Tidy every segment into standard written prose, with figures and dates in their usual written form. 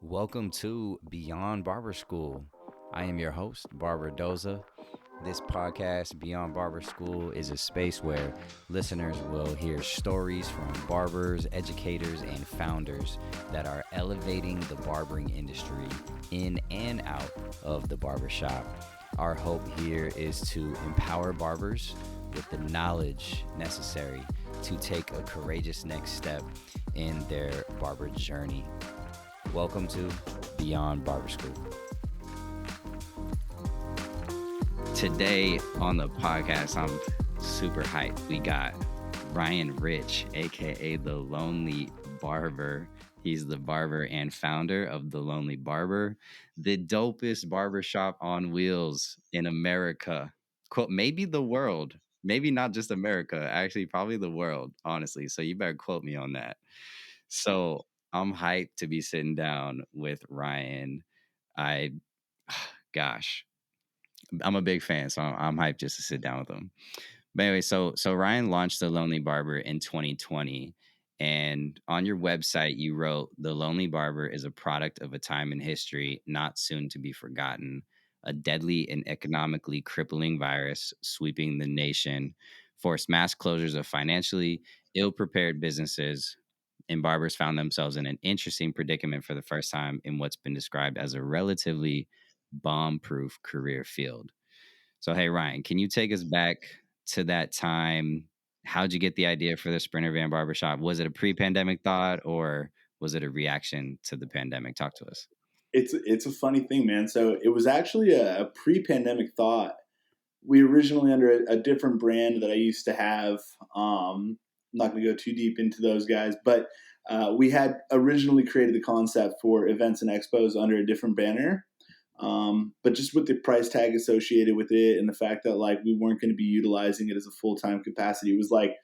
Welcome to Beyond Barber School. I am your host, Barber Doza. This podcast, Beyond Barber School, is a space where listeners will hear stories from barbers, educators, and founders that are elevating the barbering industry in and out of the barbershop. Our hope here is to empower barbers with the knowledge necessary to take a courageous next step in their barber journey. Welcome to Beyond Barber School. Today on the podcast, I'm super hyped. We got Ryan Rich, aka the Lonely Barber. He's the barber and founder of the Lonely Barber, the dopest barbershop on wheels in America. Quote, maybe the world, maybe not just America, actually, probably the world, honestly. So you better quote me on that. So I'm hyped to be sitting down with Ryan. I, gosh, I'm a big fan, so I'm hyped just to sit down with him. But anyway, so Ryan launched the Lonely Barber in 2020, and on your website you wrote, "The Lonely Barber is a product of a time in history not soon to be forgotten. A deadly and economically crippling virus sweeping the nation forced mass closures of financially ill-prepared businesses, and barbers found themselves in an interesting predicament for the first time in what's been described as a relatively bomb-proof career field." So, hey, Ryan, can you take us back to that time? How'd you get the idea for the Sprinter Van Barbershop? Was it a pre-pandemic thought or was it a reaction to the pandemic? Talk to us. It's a funny thing, man. So it was actually a pre-pandemic thought. We originally under a different brand that I used to have. I'm not going to go too deep into those guys, but we had originally created the concept for events and expos under a different banner. But just with the price tag associated with it and the fact that like we weren't going to be utilizing it as a full-time capacity, it was like,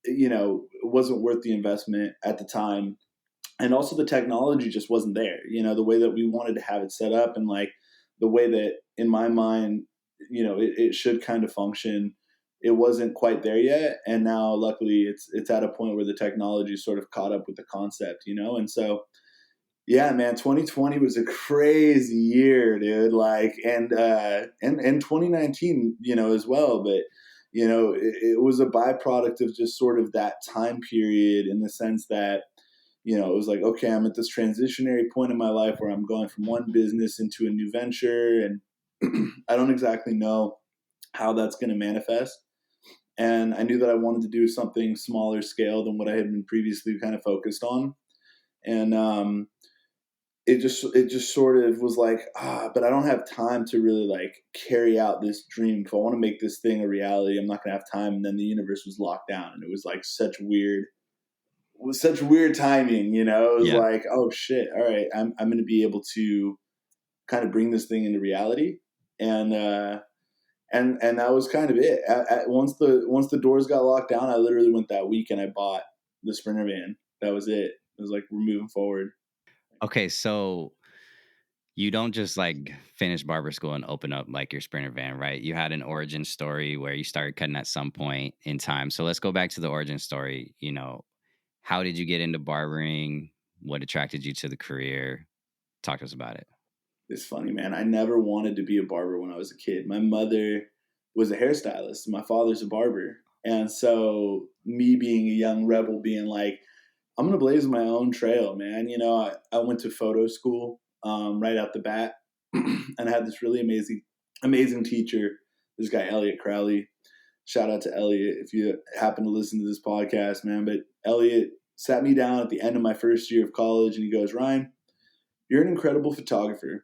it wasn't worth the investment at the time. And also the technology just wasn't there, the way that we wanted to have it set up and like the way that in my mind, it should kind of function. It wasn't quite there yet. And now luckily it's at a point where the technology sort of caught up with the concept, and so yeah, man, 2020 was a crazy year, dude. Like, and 2019, as well. But it was a byproduct of just sort of that time period in the sense that it was like, okay, I'm at this transitionary point in my life where I'm going from one business into a new venture, and I don't exactly know how that's going to manifest. And I knew that I wanted to do something smaller scale than what I had been previously kind of focused on. And it just sort of was like, but I don't have time to really like carry out this dream. If I want to make this thing a reality, I'm not going to have time. And then the universe was locked down, and it was like such weird timing. It was Yeah. like, oh shit, all right, I'm going to be able to kind of bring this thing into reality. And that was kind of it. Once the doors got locked down, I literally went that week and I bought the Sprinter van. That was it. It was like, we're moving forward. Okay, so you don't just like finish barber school and open up like your Sprinter van, right? You had an origin story where you started cutting at some point in time. So let's go back to the origin story. How did you get into barbering? What attracted you to the career? Talk to us about it. It's funny, man. I never wanted to be a barber when I was a kid. My mother was a hairstylist. My father's a barber. And so me being a young rebel being like, I'm going to blaze my own trail, man. I went to photo school right out the bat. And I had this really amazing teacher, this guy, Elliot Crowley. Shout out to Elliot if you happen to listen to this podcast, man. But Elliot sat me down at the end of my first year of college and he goes, Ryan, you're an incredible photographer,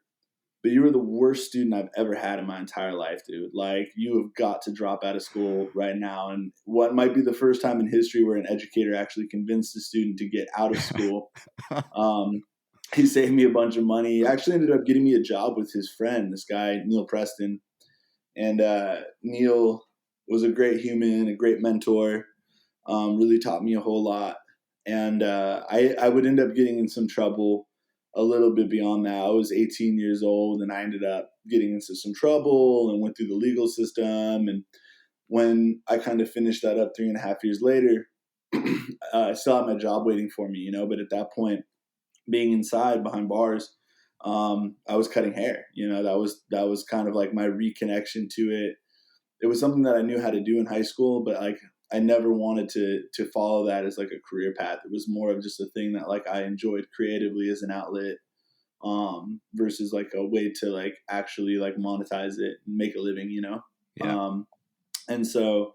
but you were the worst student I've ever had in my entire life, dude. Like, you have got to drop out of school right now. And what might be the first time in history where an educator actually convinced a student to get out of school. He saved me a bunch of money. He actually ended up getting me a job with his friend, this guy, Neil Preston. And Neil was a great human, a great mentor, really taught me a whole lot. And I would end up getting in some trouble a little bit beyond that. I was 18 years old and I ended up getting into some trouble and went through the legal system. And when I kind of finished that up 3.5 years later, I still had my job waiting for me, but at that point being inside behind bars, I was cutting hair. That was kind of like my reconnection to it. It was something that I knew how to do in high school, but like I never wanted to follow that as like a career path. It was more of just a thing that like I enjoyed creatively as an outlet, versus like a way to like actually like monetize it and make a living, Yeah. And so,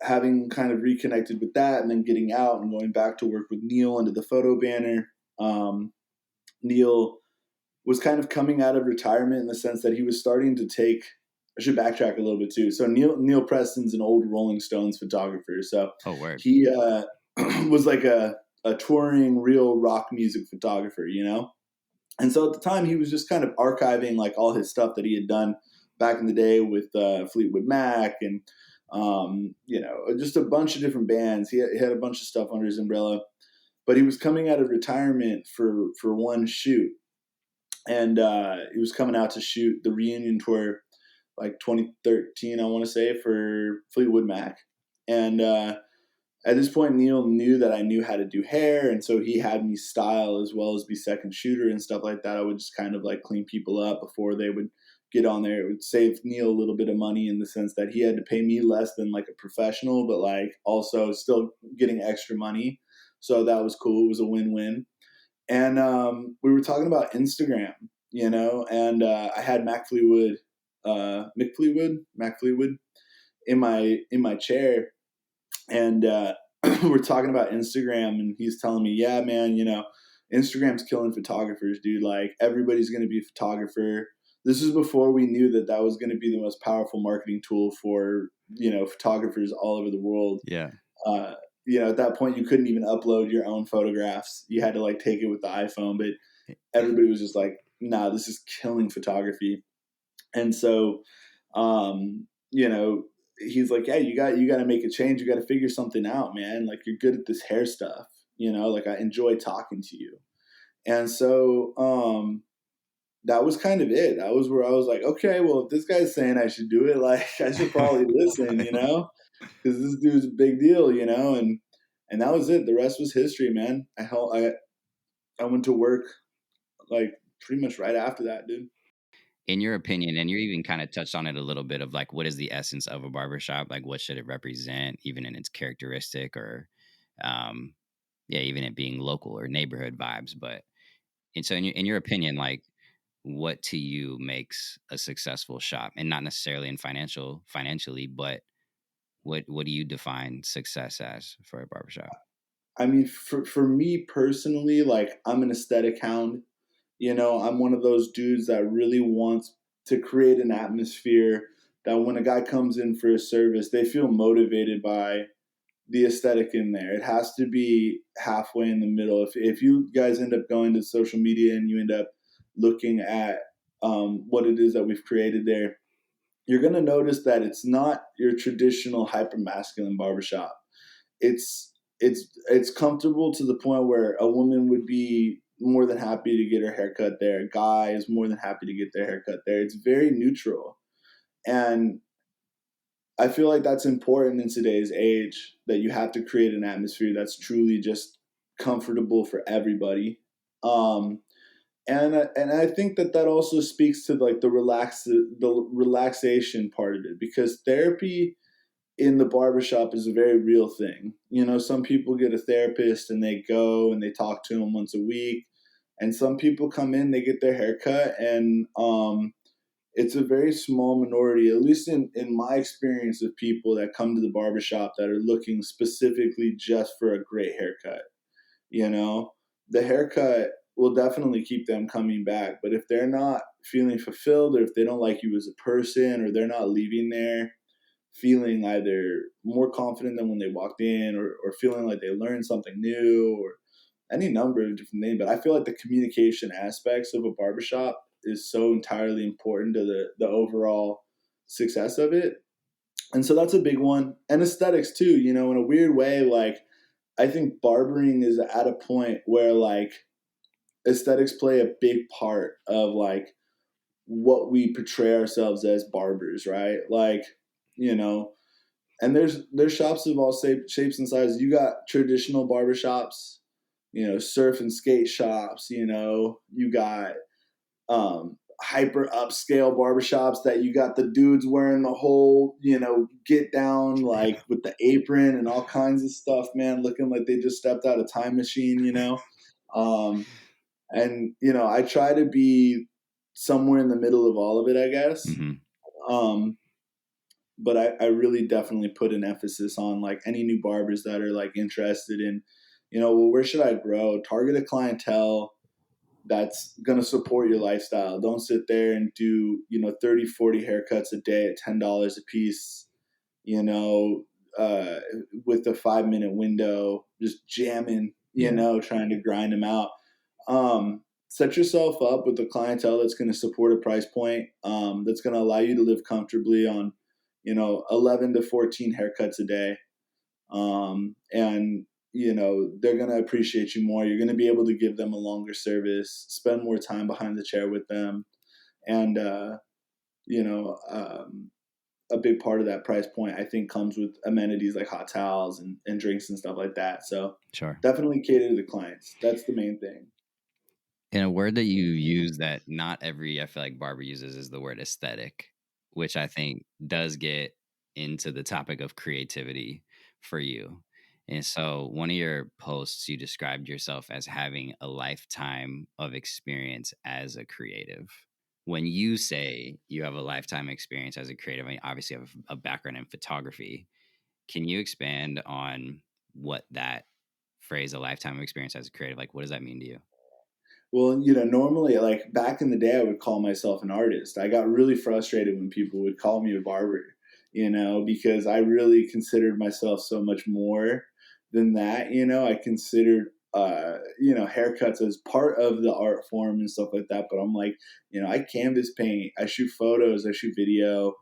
having kind of reconnected with that and then getting out and going back to work with Neil under the photo banner, Neil was kind of coming out of retirement in the sense that he was starting to take. I should backtrack a little bit too. So Neil Preston's an old Rolling Stones photographer. So Oh, word. he was like a touring real rock music photographer, And so at the time he was just kind of archiving like all his stuff that he had done back in the day with Fleetwood Mac and just a bunch of different bands. He had a bunch of stuff under his umbrella, but he was coming out of retirement for one shoot, and he was coming out to shoot the reunion tour, like 2013, I want to say, for Fleetwood Mac. And at this point, Neil knew that I knew how to do hair, and so he had me style as well as be second shooter and stuff like that. I would just kind of like clean people up before they would get on there. It would save Neil a little bit of money in the sense that he had to pay me less than like a professional, but like also still getting extra money. So that was cool. It was a win-win. And we were talking about Instagram, and I had Mac Fleetwood in my chair, and we're talking about Instagram, and he's telling me, yeah, man, Instagram's killing photographers, dude. Like everybody's going to be a photographer. This is before we knew that was going to be the most powerful marketing tool for, photographers all over the world. Yeah. At that point you couldn't even upload your own photographs. You had to like take it with the iPhone, but everybody was just like, nah, this is killing photography. And so, he's like, yeah, you got to make a change. You got to figure something out, man. Like you're good at this hair stuff, like I enjoy talking to you. And so, that was kind of it. That was where I was like, okay, well, if this guy's saying I should do it, like I should probably listen, because this dude's a big deal, and that was it. The rest was history, man. I went to work like pretty much right after that, dude. In your opinion, and you even kind of touched on it a little bit of like, what is the essence of a barbershop? Like, what should it represent, even in its characteristic or, um, yeah, even it being local or neighborhood vibes. But and so, in your opinion, like, what to you makes a successful shop, and not necessarily in financially, but what do you define success as for a barbershop? I mean, for me personally, like I'm an aesthetic hound. I'm one of those dudes that really wants to create an atmosphere that when a guy comes in for a service, they feel motivated by the aesthetic in there. It has to be halfway in the middle. If you guys end up going to social media and you end up looking at what it is that we've created there, you're going to notice that it's not your traditional hyper masculine barbershop. It's comfortable to the point where a woman would be more than happy to get her haircut there. A guy is more than happy to get their haircut there. It's very neutral. And I feel like that's important in today's age, that you have to create an atmosphere that's truly just comfortable for everybody. Um, and I think that also speaks to like the relaxation part of it, because therapy in the barbershop is a very real thing. Some people get a therapist and they go and they talk to them once a week, and some people come in, they get their hair cut, and it's a very small minority, at least in my experience, of people that come to the barbershop that are looking specifically just for a great haircut. The haircut will definitely keep them coming back, but if they're not feeling fulfilled, or if they don't like you as a person, or they're not leaving there feeling either more confident than when they walked in, or feeling like they learned something new, or any number of different things. But I feel like the communication aspects of a barbershop is so entirely important to the overall success of it. And so that's a big one. And aesthetics too, in a weird way. Like I think barbering is at a point where like aesthetics play a big part of like what we portray ourselves as barbers, right? Like, and there's shops of all shapes and sizes. You got traditional barbershops surf and skate shops, you got hyper upscale barbershops that you got the dudes wearing the whole, get down like with the apron and all kinds of stuff, man, looking like they just stepped out of time machine. Um, and, I try to be somewhere in the middle of all of it, I guess. Mm-hmm. Um, but I really definitely put an emphasis on like any new barbers that are like interested in, well, where should I grow? Target a clientele that's going to support your lifestyle. Don't sit there and do, 30, 40 haircuts a day at $10 a piece, you know, uh, with a 5-minute window, just jamming, Yeah, trying to grind them out. Set yourself up with a clientele that's going to support a price point, that's going to allow you to live comfortably on, 11 to 14 haircuts a day. And they're going to appreciate you more. You're going to be able to give them a longer service, spend more time behind the chair with them. And, you know, um, a big part of that price point, I think, comes with amenities like hot towels and drinks and stuff like that. So sure. definitely cater to the clients. That's the main thing. And a word that you use that not every, I feel like, barber uses is the word aesthetic, which I think does get into the topic of creativity for you. And so, one of your posts, you described yourself as having a lifetime of experience as a creative. When you say you have a lifetime experience as a creative, I mean, obviously, you have a background in photography. Can you expand on what that phrase, a lifetime of experience as a creative, like, what does that mean to you? Well, normally, like back in the day, I would call myself an artist. I got really frustrated when people would call me a barber, because I really considered myself so much more than that. I considered, haircuts as part of the art form and stuff like that. But I'm like, I canvas paint, I shoot photos, I shoot video,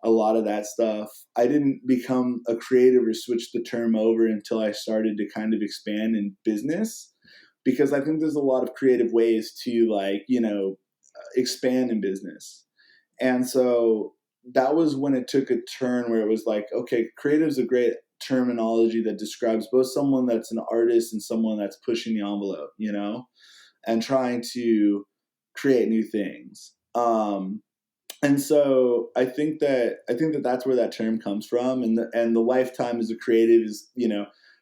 a lot of that stuff. I didn't become a creative or switch the term over until I started to kind of expand in business, because I think there's a lot of creative ways to like, expand in business. And so that was when it took a turn where it was like, okay, creative is a great terminology that describes both someone that's an artist and someone that's pushing the envelope, and trying to create new things. And so I think that that's where that term comes from, and the lifetime as a creative is,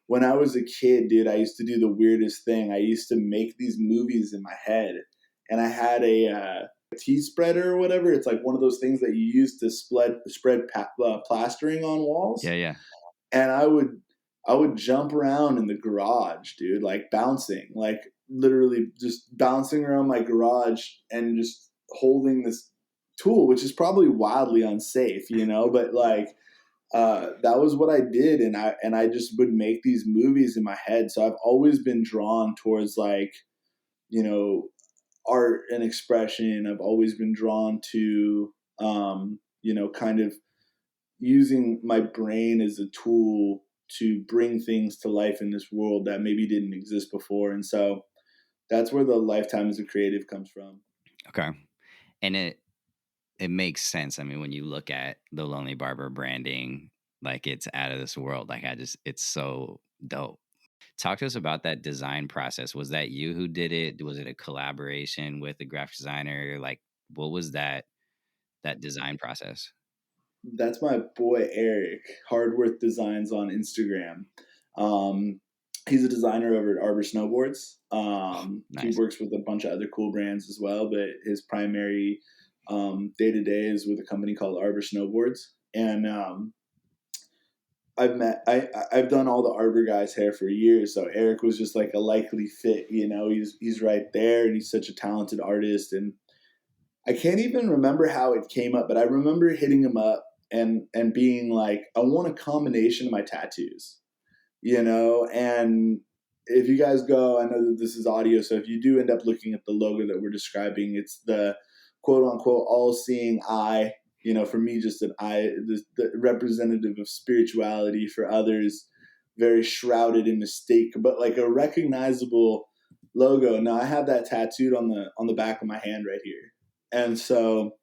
when I was a kid, dude, I used to do the weirdest thing. I used to make these movies in my head, and I had a tea spreader or whatever. It's like one of those things that you use to spread plastering on Yeah, walls, yeah. and I would jump around in the garage, dude, like bouncing, like literally just bouncing around my garage and just holding this tool, which is probably wildly unsafe, but like that was what I did, and I just would make these movies in my head. So I've always been drawn towards like, you know, art and expression. I've always been drawn to, kind of using my brain as a tool to bring things to life in this world that maybe didn't exist before. And so that's where the lifetime as a creative comes from. Okay. And it makes sense. I mean, when you look at the Lonely Barber branding, like it's out of this world. Like it's so dope. Talk to us about that design process. Was that you who did it? Was it a collaboration with a graphic designer? Like, what was that design process? That's my boy Eric, Hardworth Designs on Instagram. Um, he's a designer over at Arbor Snowboards. He Nice. works with a bunch of other cool brands as well, but his primary day to day is with a company called Arbor Snowboards. And I've done all the Arbor guys' hair for years, so Eric was just like a likely fit. He's right there, and he's such a talented artist. And I can't even remember how it came up, but I remember hitting him up and being like, I want a combination of my tattoos, and if you guys go, I know that this is audio, so if you do end up looking at the logo that we're describing, it's the quote unquote all seeing eye. For me, just an eye, the representative of spirituality. For others, very shrouded in mistake, but like a recognizable logo. Now I have that tattooed on the back of my hand right here, and so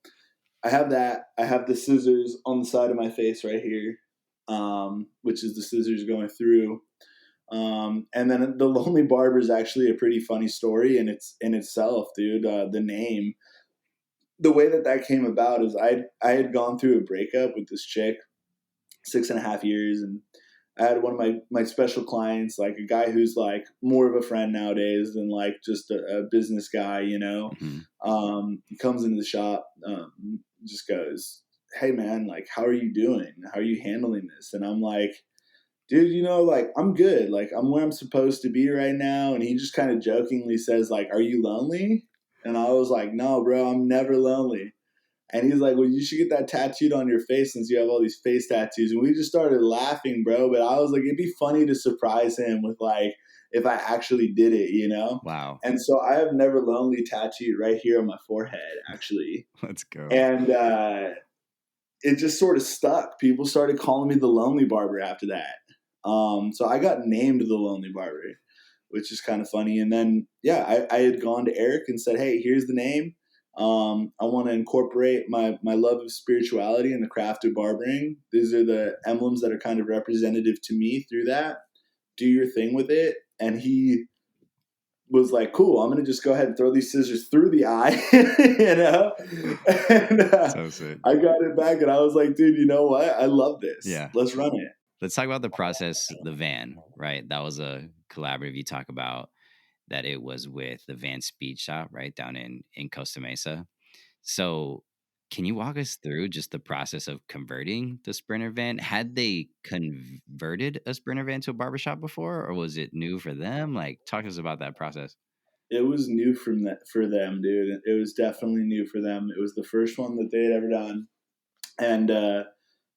I have that. I have the scissors on the side of my face right here, which is the scissors going through. And then the Lonely Barber is actually a pretty funny story in itself, dude. The name, the way that came about is I had gone through a breakup with this chick, 6.5 years, and I had one of my special clients, like a guy who's like more of a friend nowadays than like just a business guy, you know. He comes into the shop, just goes, "Hey man, like how are you doing? How are you handling this?" And I'm like, "Dude, you know, like I'm good. Like I'm where I'm supposed to be right now." And he just kind of jokingly says, like, "Are you lonely?" And I was like, "No, bro, I'm never lonely." And he's like, "Well, you should get that tattooed on your face since you have all these face tattoos." And we just started laughing, bro. But I was like, it'd be funny to surprise him with like, if I actually did it, you know? Wow. And so I have never lonely tattooed right here on my forehead, actually. Let's go. And it just sort of stuck. People started calling me the Lonely Barber after that. So I got named the Lonely Barber, which is kind of funny. And then, yeah, I had gone to Eric and said, "Hey, here's the name. I want to incorporate my love of spirituality and the craft of barbering. These are the emblems that are kind of representative to me through that. Do your thing with it." And he was like, "Cool, I'm going to just go ahead and throw these scissors through the eye," you know? And So sick. I got it back and I was like, "Dude, you know what? I love this. Yeah. Let's run it." Let's talk about the process, the van, right? That was a collaborative. You talk about that it was with the Van Speed Shop, right, down in Costa Mesa. So can you walk us through just the process of converting the Sprinter van? Had they converted a Sprinter van to a barbershop before, or was it new for them? Like, talk to us about that process. It was new for them, dude. It was definitely new for them. It was the first one that they had ever done. And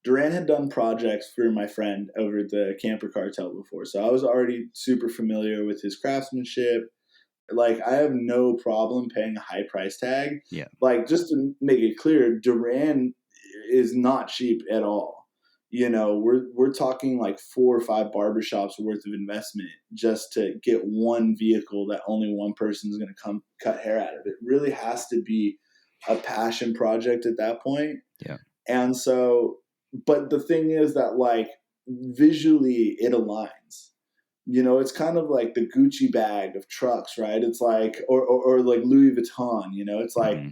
Duran had done projects for my friend over at the Camper Cartel before. So I was already super familiar with his craftsmanship. Like, I have no problem paying a high price tag. Yeah. Like, just to make it clear, Duran is not cheap at all. You know, we're talking like 4 or 5 barbershops worth of investment just to get one vehicle that only one person is going to come cut hair out of. It really has to be a passion project at that point. Yeah. And so, but the thing is that like visually it aligns. You know, it's kind of like the Gucci bag of trucks, right? It's like, or like Louis Vuitton, you know, it's like, Mm-hmm.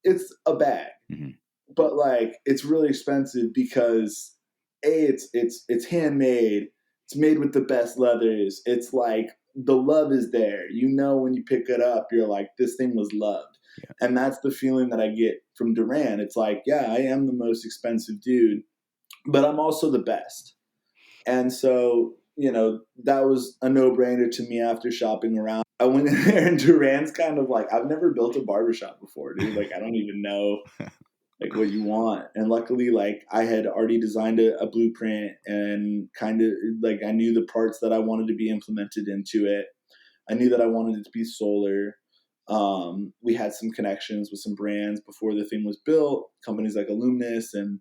it's a bag, Mm-hmm. but like it's really expensive because it's handmade, it's made with the best leathers. It's like the love is there. You know, when you pick it up, you're like, this thing was loved. Yeah. And that's the feeling that I get from Duran. It's like, yeah, I am the most expensive dude, but I'm also the best. And so, you know, that was a no-brainer to me after shopping around. I went in there and Duran's kind of like, I've never built a barbershop before, dude. Like, I don't even know like what you want. And luckily, like I had already designed a blueprint and kind of like I knew the parts that I wanted to be implemented into it. I knew that I wanted it to be solar. We had some connections with some brands before the thing was built, companies like Illuminous and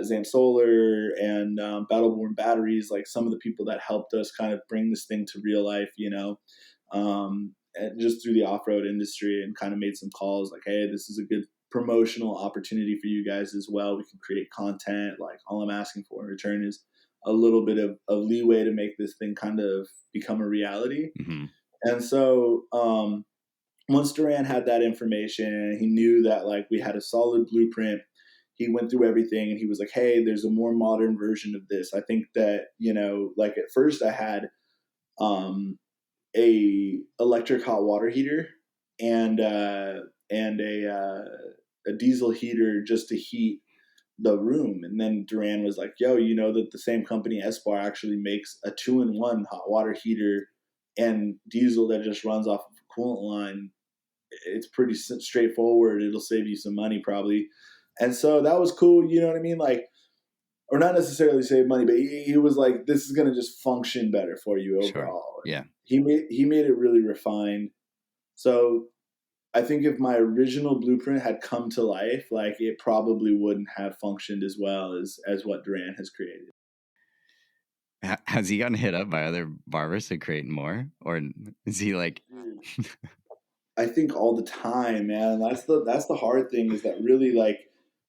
Zam Solar and Battleborn Batteries, like some of the people that helped us kind of bring this thing to real life, you know, and just through the off-road industry, and kind of made some calls like, hey, this is a good promotional opportunity for you guys as well. We can create content. Like all I'm asking for in return is a little bit of leeway to make this thing kind of become a reality. Mm-hmm. And so once Duran had that information, he knew that like we had a solid blueprint. He went through everything and he was like, hey, there's a more modern version of this. I think that, you know, like at first I had a electric hot water heater and a diesel heater just to heat the room. And then Duran was like, yo, you know that the same company Espar actually makes a 2-in-1 hot water heater and diesel that just runs off of a coolant line. It's pretty straightforward. It'll save you some money probably. And so that was cool. You know what I mean? Like, or not necessarily save money, but he was like, this is going to just function better for you overall. Sure. Yeah. He made it really refined. So I think if my original blueprint had come to life, like it probably wouldn't have functioned as well as what Duran has created. Has he gotten hit up by other barbers to create more, or is he like? I think all the time, man. That's the hard thing, is that really, like,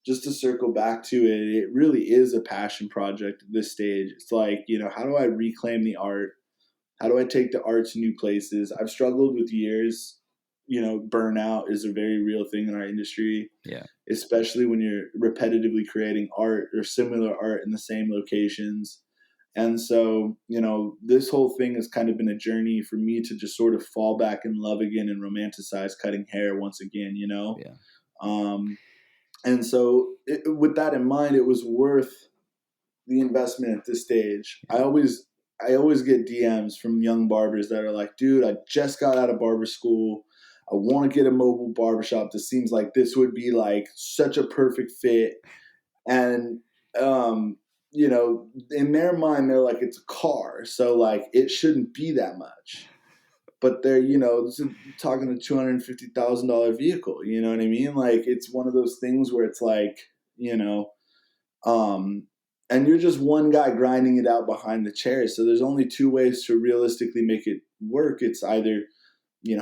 just to circle back to it, it really is a passion project at this stage. It's like, you know, how do I reclaim the art? How do I take the art to new places? I've struggled with years. Burnout is a very real thing in our industry, Yeah. especially when you're repetitively creating art or similar art in the same locations. And so, this whole thing has kind of been a journey for me to just sort of fall back in love again and romanticize cutting hair once again. Yeah. Um, and so, with that in mind, it was worth the investment at this stage. Yeah. I always get DMs from young barbers that are like, dude, I just got out of barber school. I want to get a mobile barbershop. This seems like this would be like such a perfect fit. And um, in their mind, they're like, it's a car, so like it shouldn't be that much. But they're, talking a $250,000 vehicle. You know what I mean? Like it's one of those things where it's like, you know, um, and you're just one guy grinding it out behind the chair. So there's only two ways to realistically make it work. It's either,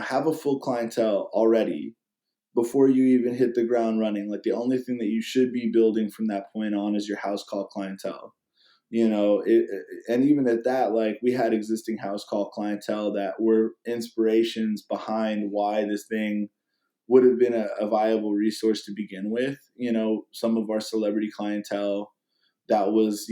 have a full clientele already before you even hit the ground running. Like the only thing that you should be building from that point on is your house call clientele. And even at that, like we had existing house call clientele that were inspirations behind why this thing would have been a viable resource to begin with. Some of our celebrity clientele that was,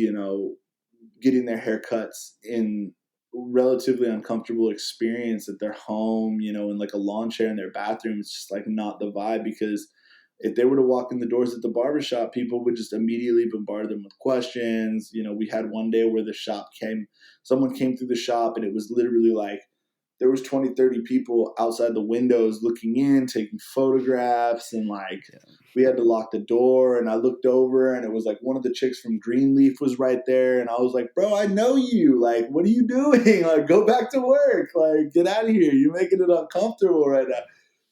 getting their haircuts in relatively uncomfortable experience at their home, in like a lawn chair in their bathroom. It's just like not the vibe, because if they were to walk in the doors at the barbershop, people would just immediately bombard them with questions. We had one day where someone came through the shop and it was literally like, there was 20, 30 people outside the windows looking in, taking photographs, and like we had to lock the door. And I looked over and it was like one of the chicks from Greenleaf was right there. And I was like, bro, I know you. Like, what are you doing? Like, go back to work. Like, get out of here. You're making it uncomfortable right now.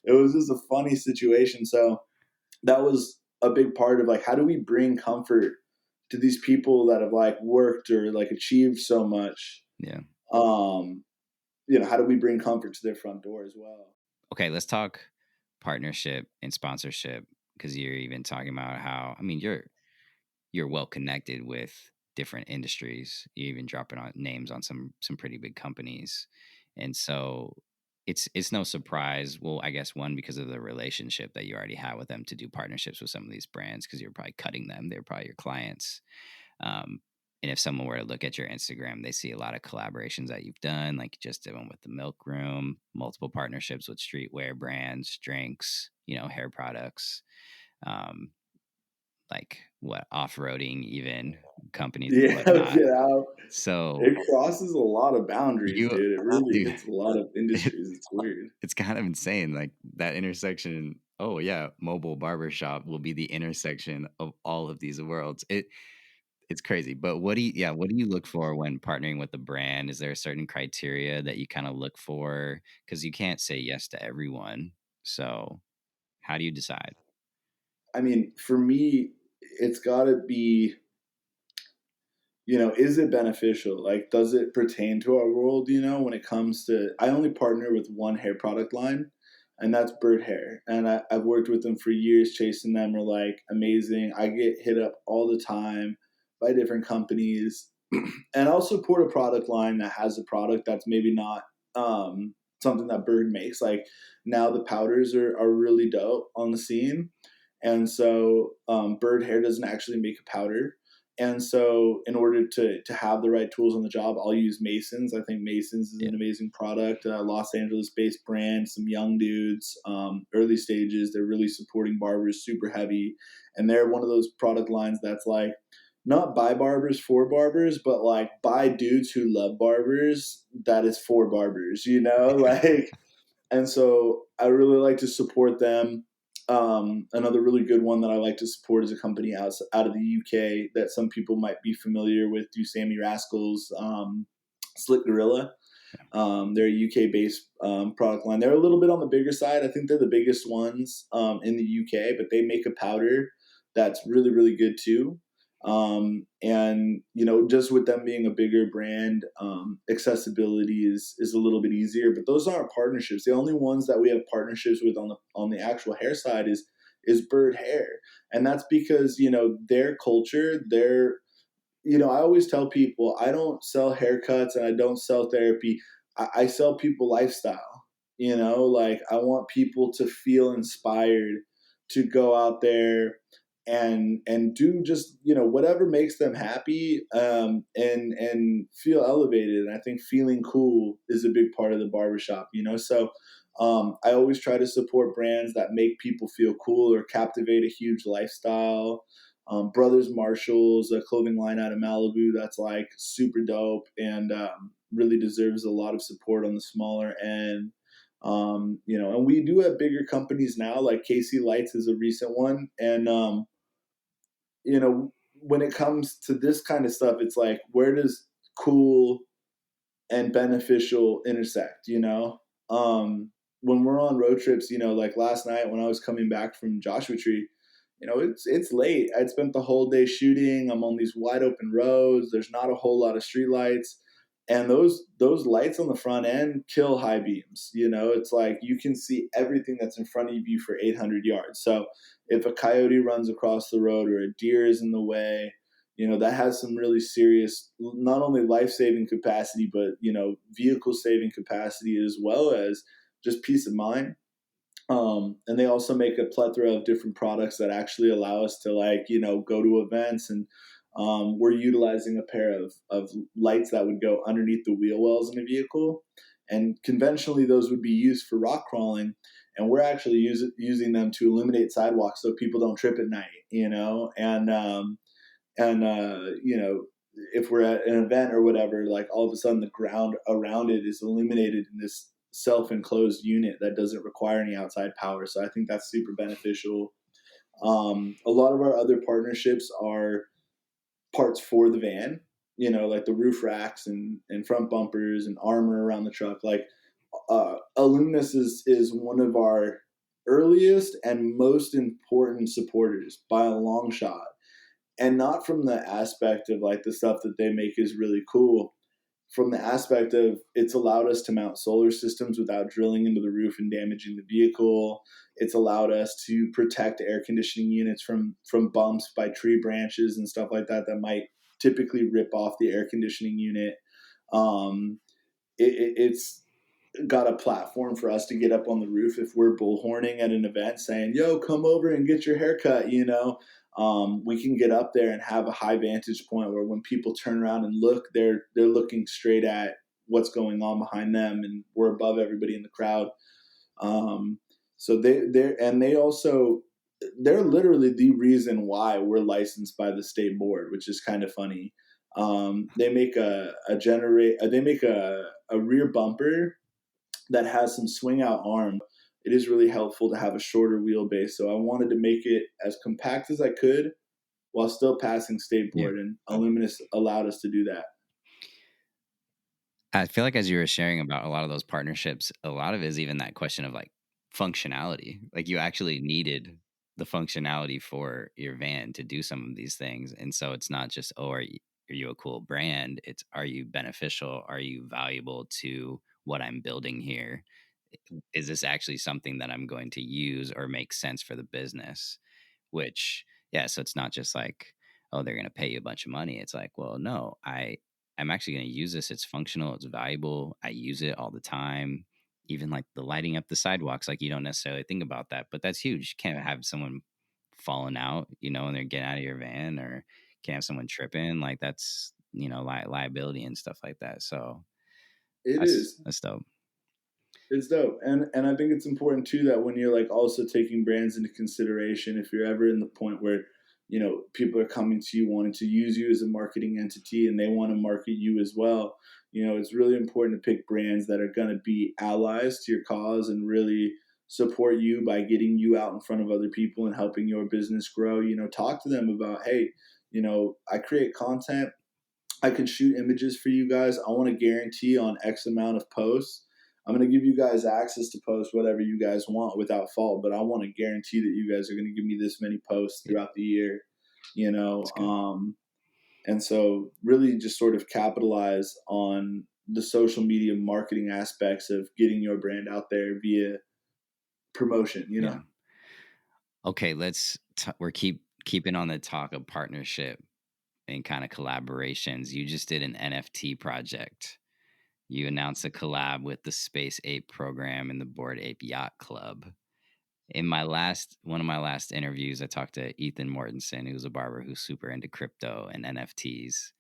It was just a funny situation. So that was a big part of like, how do we bring comfort to these people that have like worked or like achieved so much? Yeah. How do we bring comfort to their front door as well? Okay, let's talk partnership and sponsorship, because you're even talking about how, I mean, you're well connected with different industries. You're even dropping on names on some pretty big companies. And so it's no surprise. Well, I guess one, because of the relationship that you already have with them, to do partnerships with some of these brands, because you're probably cutting them. They're probably your clients. Um, and if someone were to look at your Instagram, they see a lot of collaborations that you've done, like you just did one with the Milk Room, multiple partnerships with streetwear brands, drinks, hair products, um, like what off-roading, even companies and Yeah, whatnot. get out. So It crosses a lot of boundaries, you, dude. It really dude, hits a lot of it, industries. It's weird. it's kind of insane. Like that intersection. Oh yeah, mobile barbershop will be the intersection of all of these worlds. It's crazy. But what do you look for when partnering with a brand? Is there a certain criteria that you kind of look for? Because you can't say yes to everyone. So how do you decide? I mean, for me, it's got to be, is it beneficial? Like, does it pertain to our world? When it comes to, I only partner with one hair product line, and that's Bird Hair. And I've worked with them for years, chasing them are like amazing. I get hit up all the time by different companies. And I'll support a product line that has a product that's maybe not something that Bird makes. Like now the powders are really dope on the scene. And so Bird Hair doesn't actually make a powder. And so in order to have the right tools on the job, I'll use Masons. I think Masons is Yeah. an amazing product, Los Angeles-based brand, some young dudes, early stages. They're really supporting barbers, super heavy. And they're one of those product lines that's like, not by barbers for barbers, but like by dudes who love barbers, that is for barbers, like, and so I really like to support them. Another really good one that I like to support is a company out of the UK that some people might be familiar with, do Sammy Rascals, Slick Gorilla. They're a UK based product line. They're a little bit on the bigger side. I think they're the biggest ones in the UK, but they make a powder that's really, really good too. And just with them being a bigger brand, accessibility is a little bit easier. But those aren't partnerships. The only ones that we have partnerships with on the actual hair side is Bird Hair, and that's because their culture, I always tell people I don't sell haircuts and I don't sell therapy. I sell people lifestyle. Like I want people to feel inspired to go out there and do just whatever makes them happy, and feel elevated. And I think feeling cool is a big part of the barbershop. So I always try to support brands that make people feel cool or captivate a huge lifestyle. Brothers Marshalls, a clothing line out of Malibu that's like super dope, and really deserves a lot of support on the smaller end. And we do have bigger companies now, like KC Lights is a recent one. And when it comes to this kind of stuff, it's like, where does cool and beneficial intersect? When we're on road trips, like last night when I was coming back from Joshua Tree, it's late. I'd spent the whole day shooting. I'm on these wide open roads. There's not a whole lot of street lights. And those lights on the front end kill high beams. It's like you can see everything that's in front of you for 800 yards. So if a coyote runs across the road or a deer is in the way, that has some really serious, not only life saving capacity, but vehicle saving capacity, as well as just peace of mind. And they also make a plethora of different products that actually allow us to go to events. And we're utilizing a pair of lights that would go underneath the wheel wells in a vehicle. And conventionally, those would be used for rock crawling. And we're actually using them to illuminate sidewalks so people don't trip at night. And if we're at an event or whatever, like all of a sudden the ground around it is illuminated in this self-enclosed unit that doesn't require any outside power. So I think that's super beneficial. A lot of our other partnerships are parts for the van, like the roof racks and front bumpers and armor around the truck. Like Illuminous is one of our earliest and most important supporters by a long shot. And not from the aspect of like the stuff that they make is really cool, from the aspect of it's allowed us to mount solar systems without drilling into the roof and damaging the vehicle. It's allowed us to protect air conditioning units from bumps by tree branches and stuff like that that might typically rip off the air conditioning unit. It's got a platform for us to get up on the roof if we're bullhorning at an event saying, yo, come over and get your haircut. We can get up there and have a high vantage point where when people turn around and look, they're looking straight at what's going on behind them, and we're above everybody in the crowd. So they're literally the reason why we're licensed by the state board, which is kind of funny. They make they make a rear bumper that has some swing out arm. It is really helpful to have a shorter wheelbase. So I wanted to make it as compact as I could while still passing state Yeah. board, and Illuminous allowed us to do that. I feel like as you were sharing about a lot of those partnerships, a lot of it is even that question of like functionality. Like you actually needed the functionality for your van to do some of these things. And so it's not just, oh, are you a cool brand? It's, are you beneficial? Are you valuable to what I'm building here? Is this actually something that I'm going to use or make sense for the business? Which, yeah, so it's not just like, oh, they're going to pay you a bunch of money. It's like, well, no, I'm actually going to use this. It's functional. It's valuable. I use it all the time. Even like the lighting up the sidewalks, like you don't necessarily think about that, but that's huge. You can't have someone falling out, and they're getting out of your van, or can't have someone tripping. Like that's, liability and stuff like that. So It that's is. that's dope. It's dope. And I think it's important too that when you're like also taking brands into consideration, if you're ever in the point where, people are coming to you wanting to use you as a marketing entity and they want to market you as well, it's really important to pick brands that are going to be allies to your cause and really support you by getting you out in front of other people and helping your business grow. Talk to them about, hey, I create content. I can shoot images for you guys. I want to guarantee on X amount of posts. I'm going to give you guys access to post whatever you guys want without fault, but I want to guarantee that you guys are going to give me this many posts Yeah, throughout the year, you know? that's good. And so really just sort of capitalize on the social media marketing aspects of getting your brand out there via promotion. Yeah. Okay, we're keeping on the talk of partnership and kind of collaborations. You just did an NFT project. you announced a collab with the Space Ape program and the Board Ape Yacht Club. In my last one of my last interviews, I talked to Ethan Mortensen, who's a barber who's super into crypto and NFTs.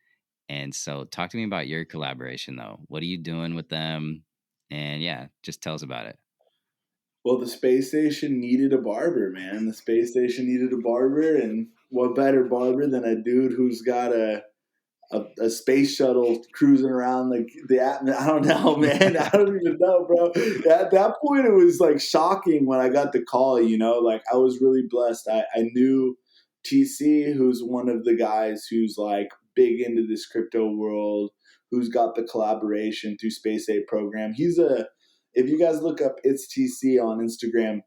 And so talk to me about your collaboration though. What are you doing with them? And yeah, just tell us about it. Well, the space station needed a barber, man. The space station needed a barber, and what better barber than a dude who's got a space shuttle cruising around like the atmosphere. I don't know, man. I don't even know, bro. At that point, it was like shocking when I got the call. Like I was really blessed. I knew TC, who's one of the guys who's like big into this crypto world, who's got the collaboration through Space Aid program. If you guys look up It's TC on Instagram,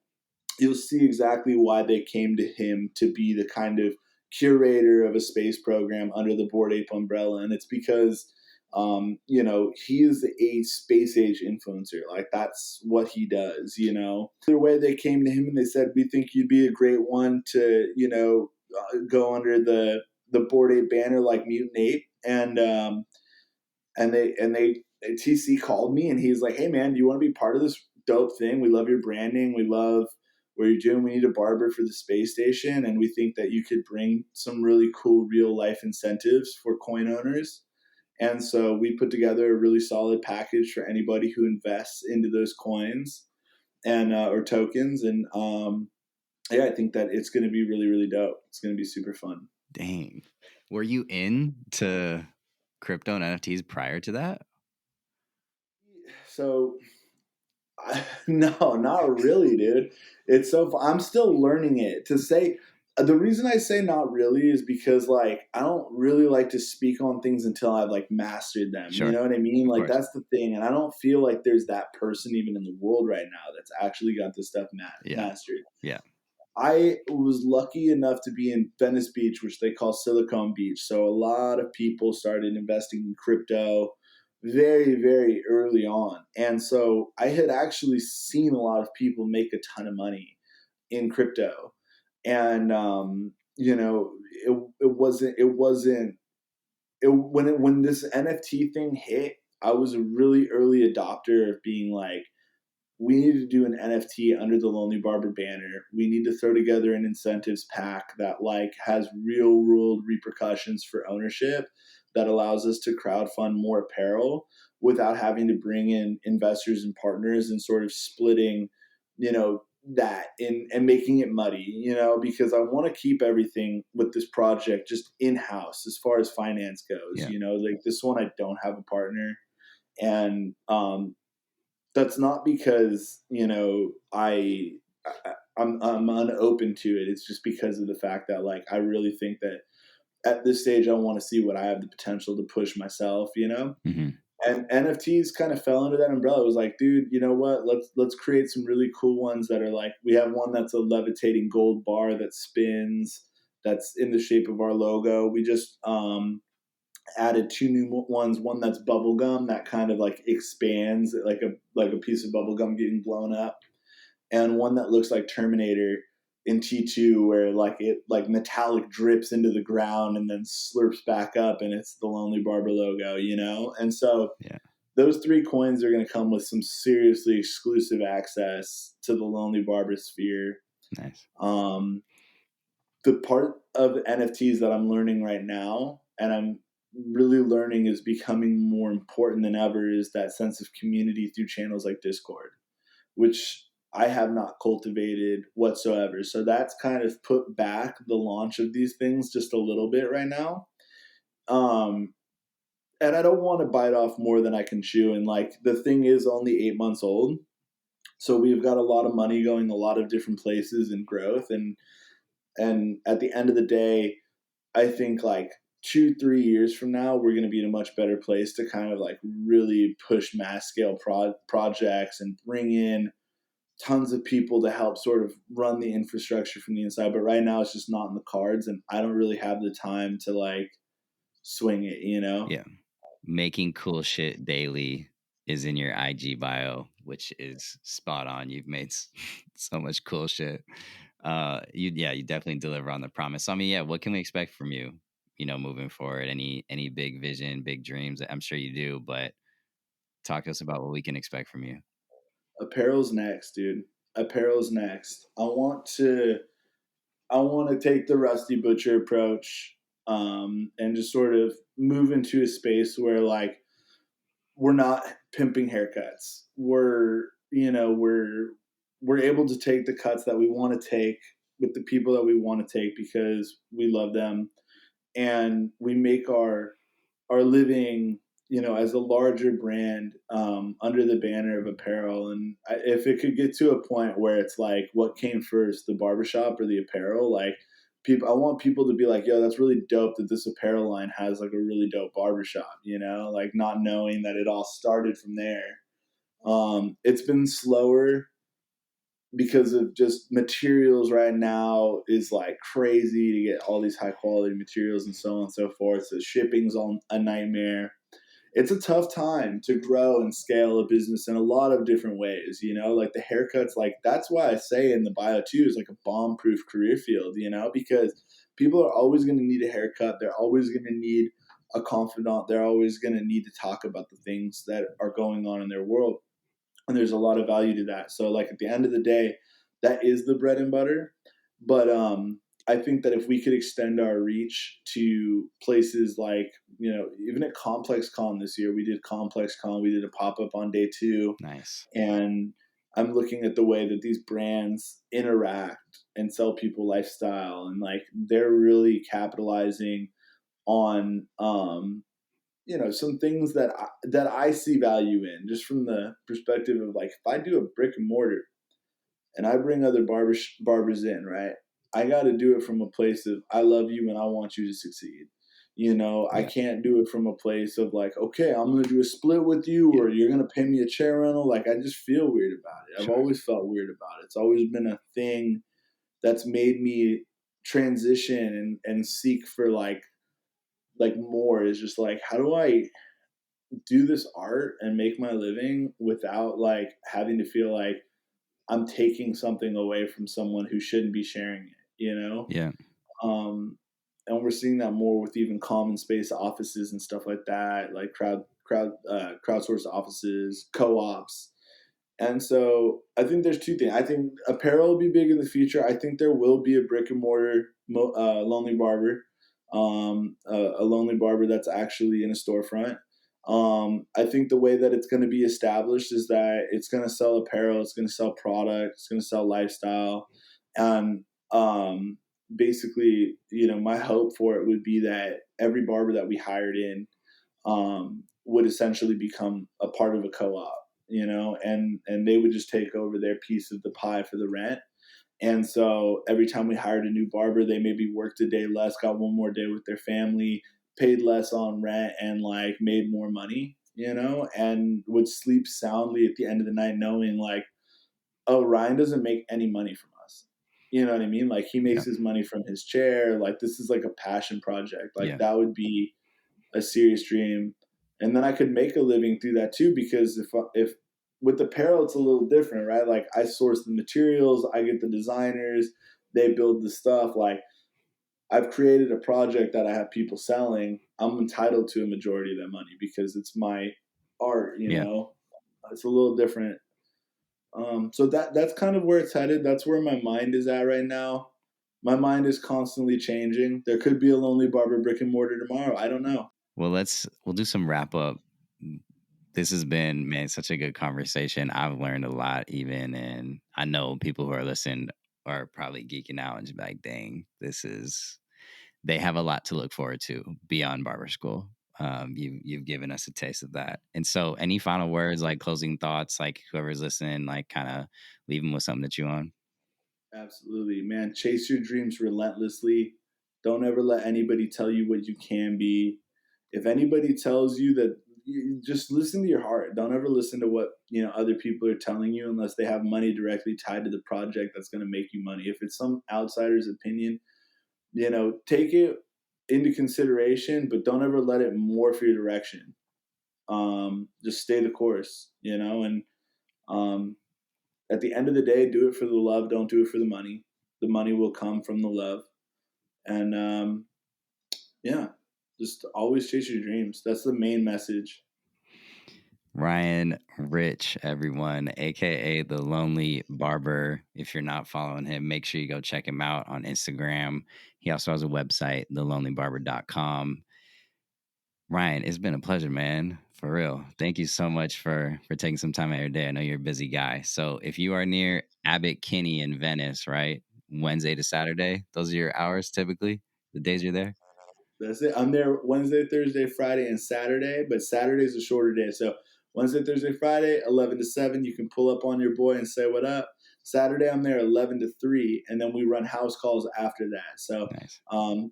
you'll see exactly why they came to him to be the kind of curator of a space program under the Board Ape umbrella. And it's because, he is a space age influencer. Like that's what he does, The way they came to him and they said, we think you'd be a great one to, go under the Board Ape banner like Mutant Ape. And TC called me and he's like, hey man, do you want to be part of this dope thing? We love your branding. We love what you're doing. We need a barber for the space station. And we think that you could bring some really cool real life incentives for coin owners. And so we put together a really solid package for anybody who invests into those coins and, or tokens. And, yeah, I think that it's going to be really, really dope. It's going to be super fun. Dang. Were you into crypto and NFTs prior to that? So no, not really, dude. It's so I'm still learning it. To say the reason I say not really is because like I don't really like to speak on things until I've like mastered them. You Sure. know what I mean? Of Like course. that's the thing, and I don't feel like there's that person even in the world right now that's actually got this stuff Yeah. mastered. Yeah. I was lucky enough to be in Venice Beach, which they call Silicon Beach. So a lot of people started investing in crypto very, very early on. And so I had actually seen a lot of people make a ton of money in crypto. And, when this NFT thing hit, I was a really early adopter of being like, we need to do an NFT under the Lonely Barber banner. We need to throw together an incentives pack that like has real world repercussions for ownership that allows us to crowdfund more apparel without having to bring in investors and partners and sort of splitting, that in and making it muddy, because I want to keep everything with this project just in house as far as finance goes. Yeah. Like this one, I don't have a partner, and that's not because I'm unopen to it. It's just because of the fact that like I really think that at this stage I want to see what I have the potential to push myself. Hmm. And NFTs kind of fell under that umbrella. It was like, dude, you know what? Let's create some really cool ones that are like we have one that's a levitating gold bar that spins that's in the shape of our logo. We just added two new ones. One that's bubble gum that kind of like expands like a piece of bubble gum getting blown up, and one that looks like Terminator in T2 where like it like metallic drips into the ground and then slurps back up and it's the Lonely Barber logo. And so Yeah. those three coins are going to come with some seriously exclusive access to the Lonely Barber sphere. Nice. Um, the part of NFTs that I'm learning right now, and I'm really learning is becoming more important than ever, is that sense of community through channels like Discord, which I have not cultivated whatsoever. So that's kind of put back the launch of these things just a little bit right now. Um, and I don't want to bite off more than I can chew. And like the thing is only 8 months old. So we've got a lot of money going a lot of different places and growth. And at the end of the day, I think like 2-3 years from now, we're going to be in a much better place to kind of like really push mass scale projects and bring in tons of people to help sort of run the infrastructure from the inside. But right now, it's just not in the cards, and I don't really have the time to like swing it. Yeah. Making cool shit daily is in your IG bio, which is spot on. You've made so much cool shit. You definitely deliver on the promise. So, I mean, yeah, what can we expect from you? Moving forward, any big vision, big dreams? I'm sure you do, but Talk to us about what we can expect from you. Apparel's next, dude. Apparel's next. I want to take the Rusty Butcher approach, and just sort of move into a space where like we're not pimping haircuts. We're able to take the cuts that we want to take with the people that we want to take because we love them, and we make our living, as a larger brand, under the banner of apparel. And if it could get to a point where it's like, what came first, the barbershop or the apparel? Like, I want people to be like, yo, that's really dope that this apparel line has like a really dope barbershop, like not knowing that it all started from there. It's been slower because of just materials right now is like crazy to get all these high quality materials and so on and so forth. So shipping's on a nightmare. It's a tough time to grow and scale a business in a lot of different ways, like the haircuts, like that's why I say in the bio too is like a bomb proof career field, because people are always going to need a haircut. They're always going to need a confidant. They're always going to need to talk about the things that are going on in their world. And there's a lot of value to that. So like at the end of the day, that is the bread and butter. But I think that if we could extend our reach to places like, even at Complex Con this year, we did Complex Con, we did a pop-up on day 2. Nice. And I'm looking at the way that these brands interact and sell people lifestyle, and like they're really capitalizing on some things that I see value in, just from the perspective of like, if I do a brick and mortar and I bring other barbers in, right? I got to do it from a place of I love you and I want you to succeed. I Yeah. can't do it from a place of like, okay, I'm going to do a split with you, Yeah. or you're going to pay me a chair rental. Like, I just feel weird about it. I've Sure. always felt weird about it. It's always been a thing that's made me transition and seek for like more, is just like, how do I do this art and make my living without like having to feel like I'm taking something away from someone who shouldn't be sharing it. Yeah. Um, and we're seeing that more with even common space offices and stuff like that, like crowdsourced offices, co-ops. And so I think there's two things. I think apparel will be big in the future. I think there will be a brick and mortar Lonely Barber, a Lonely Barber that's actually in a storefront. I think the way that it's going to be established is that it's going to sell apparel, it's going to sell product, it's going to sell lifestyle. And basically, my hope for it would be that every barber that we hired in would essentially become a part of a co-op, and they would just take over their piece of the pie for the rent. And so every time we hired a new barber, they maybe worked a day less, got one more day with their family, paid less on rent, and like made more money, and would sleep soundly at the end of the night knowing like, oh, Ryan doesn't make any money from us. You know what I mean? Like he Yeah. makes his money from his chair. Like this is like a passion project. Like Yeah. that would be a serious dream. And then I could make a living through that too, because if with apparel it's a little different, right? Like I source the materials, I get the designers, they build the stuff. Like I've created a project that I have people selling. I'm entitled to a majority of that money because it's my art. Yeah. It's a little different. So that's kind of where it's headed. That's where my mind is at right now. My mind is constantly changing. There could be a Lonely Barber brick and mortar tomorrow. I don't know. Well, we'll do some wrap up. This has been, man, such a good conversation. I've learned a lot, even, and I know people who are listening are probably geeking out and just be like, dang, they have a lot to look forward to beyond barber school. You've given us a taste of that. And so any final words, like closing thoughts, like whoever's listening, like kind of leave them with something that you on? Absolutely, man. Chase your dreams relentlessly. Don't ever let anybody tell you what you can be. If anybody tells you that, just listen to your heart. Don't ever listen to what other people are telling you unless they have money directly tied to the project that's going to make you money. If it's some outsider's opinion, take it into consideration, but don't ever let it morph your direction. Just stay the course, and um, at the end of the day, do it for the love. Don't do it for the money. The money will come from the love. And yeah, just always chase your dreams. That's the main message. Ryan Rich, everyone, aka the Lonely Barber. If you're not following him, make sure you go check him out on Instagram. He also has a website, thelonelybarber.com. Ryan, it's been a pleasure, man. For real. Thank you so much for taking some time out of your day. I know you're a busy guy. So if you are near Abbot Kinney in Venice, right? Wednesday to Saturday, those are your hours typically, the days you're there. That's it. I'm there Wednesday, Thursday, Friday, and Saturday, but Saturday's a shorter day. So Wednesday, Thursday, Friday, 11 to 7, you can pull up on your boy and say what up. Saturday, I'm there 11 to 3, and then we run house calls after that. So Nice.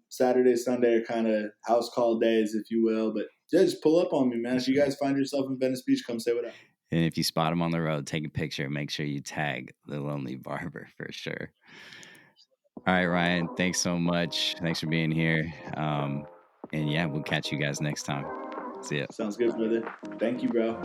Saturday, Sunday are kind of house call days, if you will. But yeah, just pull up on me, man. For If you sure. guys find yourself in Venice Beach, come say what up. And if you spot him on the road, take a picture. Make sure you tag the Lonely Barber for sure. All right, Ryan. Thanks so much. Thanks for being here. And yeah, we'll catch you guys next time. See ya. Sounds good, brother. Thank you, bro.